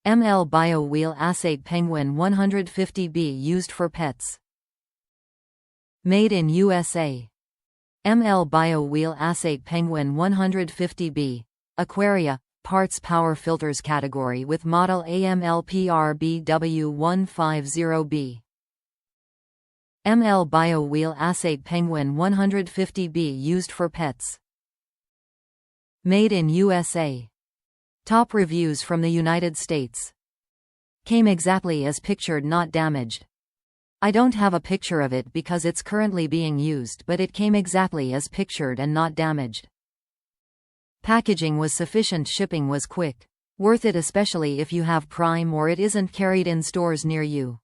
ml Bio Wheel Assay Penguin 150b used for pets. Made in USA. ml Bio Wheel Assay Penguin 150b. Aquaria. Parts Power Filters category with model AML PRBW150B. ml Bio Wheel Assay Penguin 150b used for pets. Made in USA. Top reviews from the United States. Came exactly as pictured, not damaged. I don't have a picture of it because it's currently being used, but it came exactly as pictured and not damaged. Packaging was sufficient, shipping was quick. Worth it, especially if you have Prime or it isn't carried in stores near you.